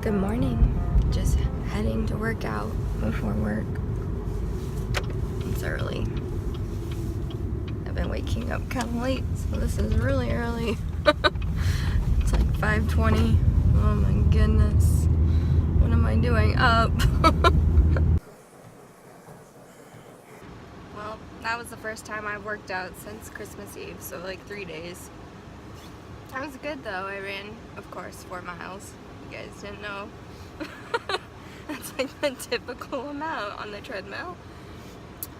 Good morning. Just heading to work out before work. It's early. I've been waking up kind of late, so this is really early. It's like 5:20. Oh my goodness. What am I doing up? Well, that was the first time I worked out since Christmas Eve, so like 3 days. That was good though. I ran, of course, 4 miles. You guys didn't know. That's like the typical amount on the treadmill.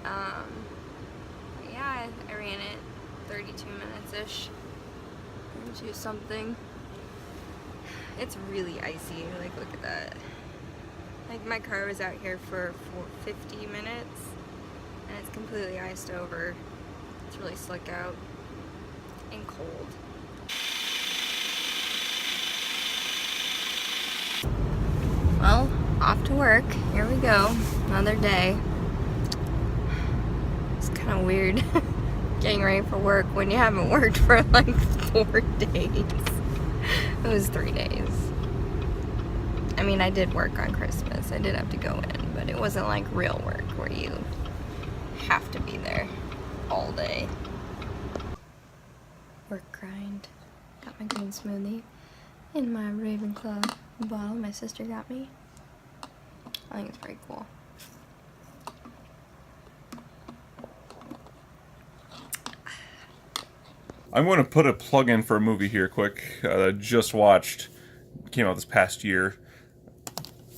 Yeah, I ran it 32 minutes-ish. 32 something. It's really icy. Like, look at that. Like, my car was out here for 50 minutes, and it's completely iced over. It's really slick out and cold. Well, off to work. Here we go. Another day. It's kind of weird getting ready for work when you haven't worked for like 4 days. It was 3 days. I mean, I did work on Christmas. I did have to go in, but it wasn't like real work where you have to be there all day. Work grind. Got my green smoothie in my Ravenclaw bottle my sister got me. I think it's pretty cool. I'm going to put a plug in for a movie here quick. Just watched, came out this past year.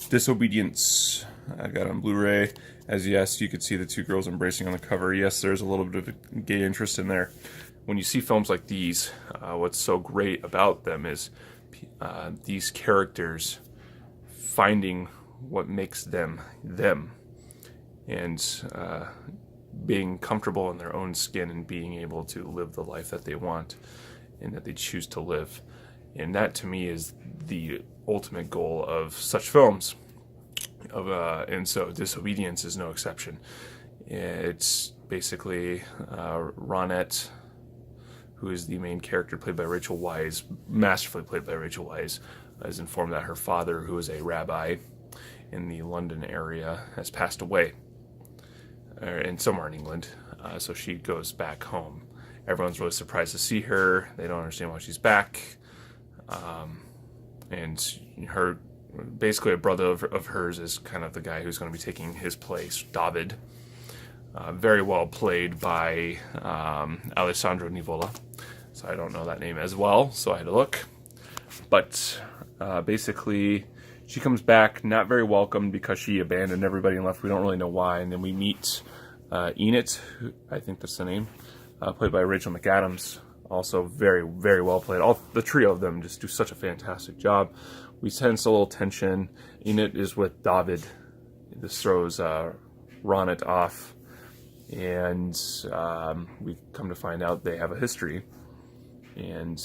Disobedience. I got it on Blu-ray. As yes, you could see the 2 girls embracing on the cover. Yes, there's a little bit of gay interest in there. When you see films like these, what's so great about them is these characters finding what makes them them, and being comfortable in their own skin and being able to live the life that they want and that they choose to live. And that to me is the ultimate goal of such films. And so Disobedience is no exception. It's basically Ronette, who is the main character, played by Rachel Weisz, masterfully played by Rachel Weisz, is informed that her father, who is a rabbi in the London area, has passed away, and somewhere in England. So she goes back home. Everyone's really surprised to see her. They don't understand why she's back. And her, basically a brother of hers is kind of the guy who's going to be taking his place, David. Very well played by Alessandro Nivola. So I don't know that name as well, so I had to look. But basically, she comes back, not very welcomed because she abandoned everybody and left. We don't really know why. And then we meet Enid, I think that's the name, played by Rachel McAdams. Also very, very well played. All the trio of them just do such a fantastic job. We sense a little tension. Enid is with David. This throws Ronette off. And we come to find out they have a history. And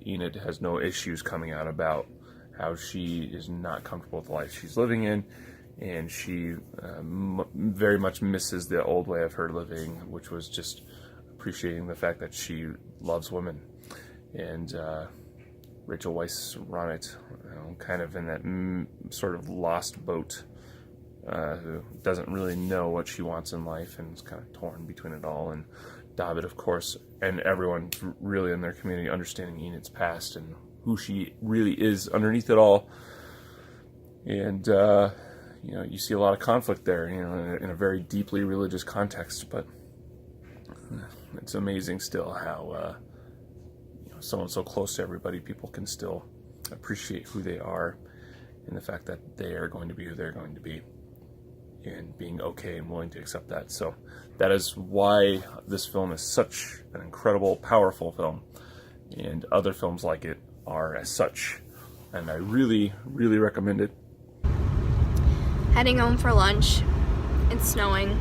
Enid has no issues coming out about how she is not comfortable with the life she's living in, and she very much misses the old way of her living, which was just appreciating the fact that she loves women. And Rachel Weisz, Ronette, kind of in that sort of lost boat, who doesn't really know what she wants in life and is kind of torn between it all. And David, of course, and everyone really in their community understanding Enid's past and who she really is underneath it all. And you see a lot of conflict there, in a very deeply religious context. But it's amazing still how someone so close to everybody, people can still appreciate who they are and the fact that they are going to be who they're going to be, and being okay and willing to accept that. So that is why this film is such an incredible, powerful film, and other films like it are as such. And I really, really recommend it. Heading home for lunch. It's snowing.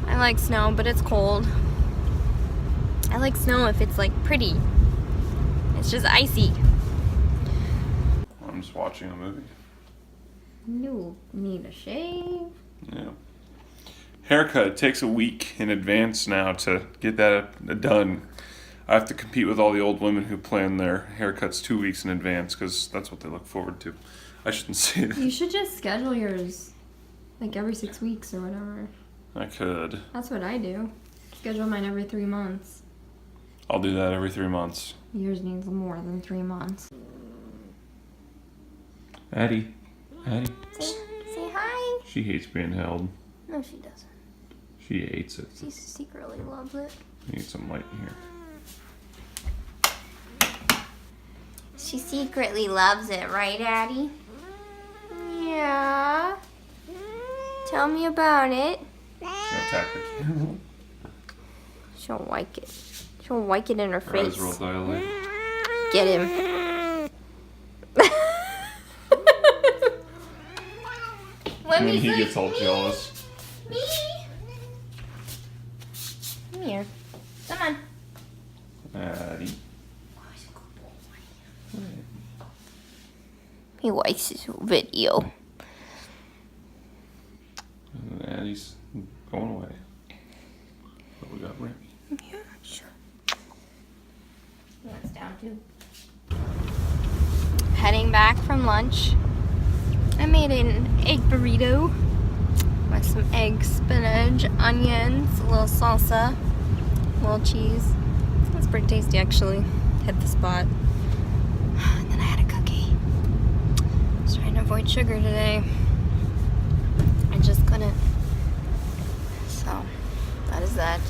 I like snow, but it's cold. I like snow if it's like pretty. It's just icy. I'm just watching a movie. You need a shave. Yeah. Haircut. It takes a week in advance now to get that done. I have to compete with all the old women who plan their haircuts 2 weeks in advance because that's what they look forward to. I shouldn't say that. You should just schedule yours like every 6 weeks or whatever. I could. That's what I do. Schedule mine every 3 months. I'll do that every 3 months. Yours needs more than 3 months. Addie. Addie. Say hi. She hates being held. No, she doesn't. She hates it. She secretly loves it. Need some light in here. She secretly loves it, right, Addie? Yeah. Tell me about it. Attack the camera. She'll like it. She'll like it in her Her eyes face. roll dilated. Get him. And then he gets all jealous. Me. Come here. Come on. Addie. He likes this video. And Addie's going away. But we got Remy. Yeah, sure. That's down too. Heading back from lunch. I made an egg burrito with some eggs, spinach, onions, a little salsa, a little cheese. It's pretty tasty actually. Hit the spot. And then I had a cookie. I was trying to avoid sugar today. I just couldn't. So, that is that.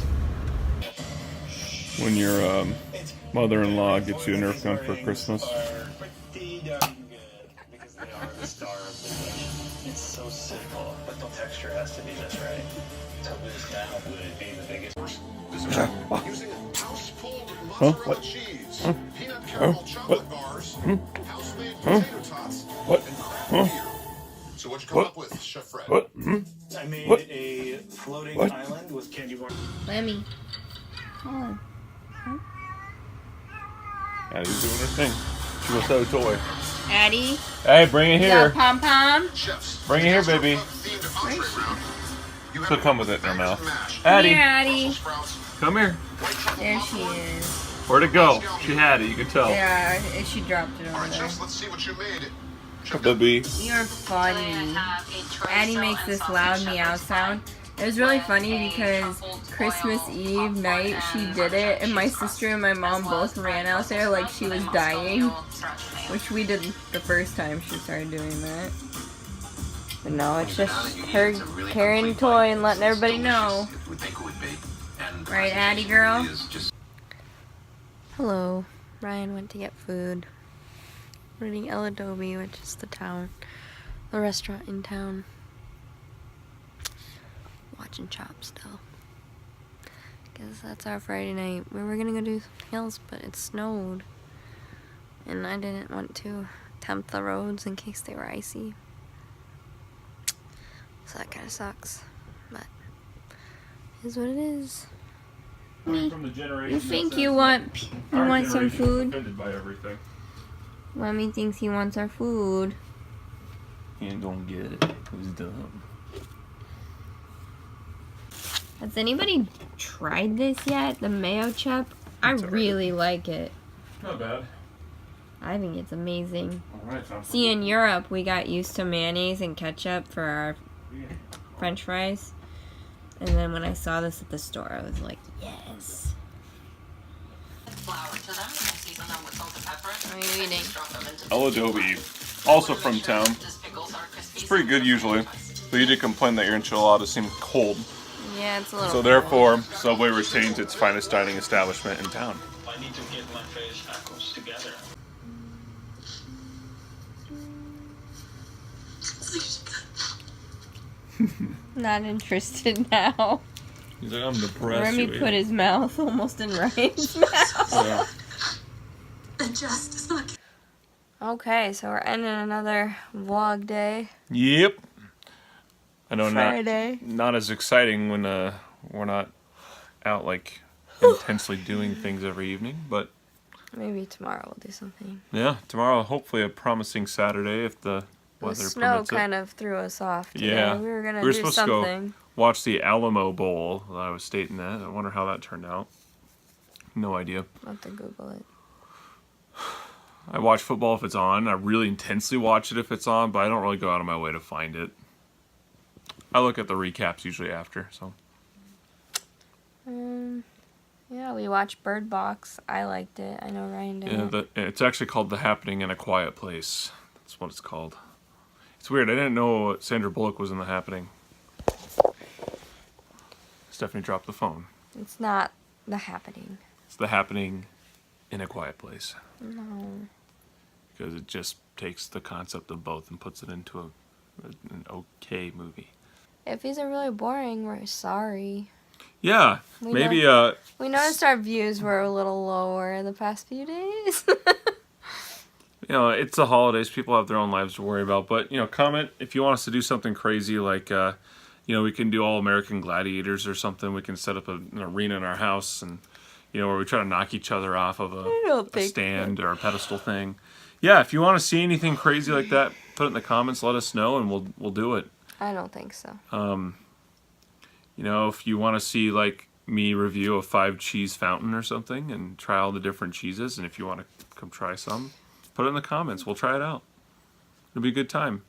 When your mother-in-law gets you a Nerf gun for Christmas. It's so simple, but the texture has to be just right. To lose now would be the biggest. Using house-pulled Huh? mozzarella What? cheese, Huh? peanut caramel Huh? chocolate What? bars, Hmm? house-made Huh? potato tots, What? and craft Huh? beer. So what you come What? up with, Chef Fred? What? Hmm? I made What? a floating What? island with candy bar. Lemmy. Oh. Addie's doing her thing. She wants to have a toy. Addie. Hey, bring it here. Pom pom. Chefs, Bring it here, baby. themed entree round. You have She'll come with it in her mouth. mash, Addie, Here, Addie. sprouts, come here. white truffle There muffin, she is. Where'd it go? She had it, you could tell. Yeah, she dropped it All over right, there. chefs, let's see what you made. Chef Baby. You're funny. Addie makes this loud meow sound. It was really funny because Christmas Eve night she did it and my sister and my mom both ran out there like she was dying. Which we did the first time she started doing that. But no, it's just her carrying a toy and letting everybody know. Right, Addie girl? Hello. Ryan went to get food. We're eating El Adobe, which is the restaurant in town. Watching Chop still. Because that's our Friday night. We were gonna go do something else, but it snowed. And I didn't want to tempt the roads in case they were icy. So that kind of sucks. But it is what it is. You think you want some food? Offended by everything. Mommy thinks he wants our food. He ain't gonna get it. He's dumb. Has anybody tried this yet? The mayo chip? I It's alright. really like it. Not bad. I think it's amazing. Alright, time for See, in Europe, we got used to mayonnaise and ketchup for our French fries. And then when I saw this at the store, I was like, yes. Flour to them and season them with salt and pepper. What are you eating? Drop them into El Adobe, also from town. Just pickles are crispy. It's pretty good usually. But you did complain that your enchiladas seemed cold. Yeah, it's a little So therefore, Subway retains its finest dining establishment in town. I need to get my fish tacos together. not interested now. He's like, I'm depressed. Remy put his mouth almost in Ryan's mouth. Yeah. Okay, so we're ending another vlog day. Yep. I know Friday. not as exciting when we're not out like intensely doing things every evening, but Maybe tomorrow we'll do something. yeah, tomorrow hopefully a promising Saturday if the The weather snow permits it. kind of threw us off today. Yeah. We were gonna We were do supposed something. to go watch the Alamo Bowl. I was stating that. I wonder how that turned out. No idea. I'll have to Google it. I watch football if it's on. I really intensely watch it if it's on, but I don't really go out of my way to find it. I look at the recaps usually after, so. Yeah, we watched Bird Box. I liked it. I know Ryan didn't. Yeah, it's actually called The Happening in a Quiet Place. That's what it's called. It's weird. I didn't know Sandra Bullock was in The Happening. Stephanie dropped the phone. It's not The Happening. It's The Happening in a Quiet Place. No. Because it just takes the concept of both and puts it into an okay movie. If these are really boring, we're sorry. Yeah, We maybe We noticed our views were a little lower the past few days. it's the holidays. People have their own lives to worry about. But, comment if you want us to do something crazy like, we can do All American Gladiators or something. We can set up an arena in our house and, where we try to knock each other off of a stand or a pedestal thing. Yeah, if you want to see anything crazy like that, put it in the comments. Let us know and we'll do it. I don't think so. If you want to see like me review a 5-cheese fountain or something and try all the different cheeses, and if you want to come try some, put it in the comments. We'll try it out. It'll be a good time.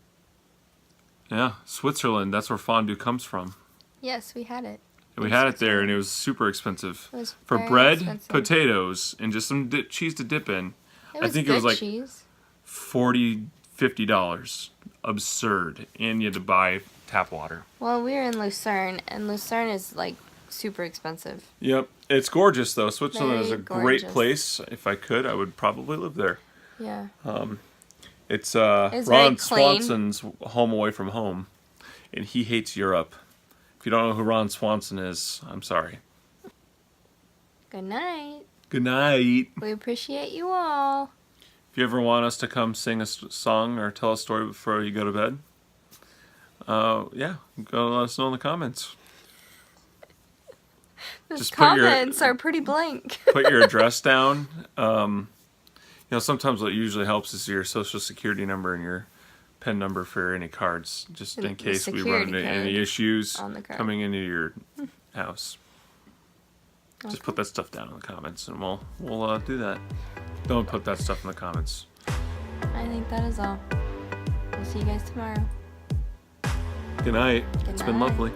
Yeah, Switzerland, that's where fondue comes from. Yes, we had it. And we had it there, and it was super expensive. It was for very bread, expensive. potatoes, and just some cheese to dip in. I think it was like cheese. $40, $50. Absurd. And you had to buy tap water. Well, we were in Lucerne, and Lucerne is like super expensive. Yep. It's gorgeous, though. Switzerland is a Very great gorgeous. place. If I could, I would probably live there. Yeah. It's It's very Ron clean. Swanson's home away from home, and he hates Europe. If you don't know who Ron Swanson is, I'm sorry. Good night. Good night. We appreciate you all. If you ever want us to come sing a song or tell a story before you go to bed, go let us know in the comments. Those Just put your- comments are pretty blank. Put your address down. Sometimes what usually helps is your social security number and your PIN number for any cards, just in The case we run security into any code issues on the card. coming into your house. Just put that stuff down in the comments, and we'll do that. Don't put that stuff in the comments. I think that is all. We'll see you guys tomorrow. Good night. Good It's been night. lovely.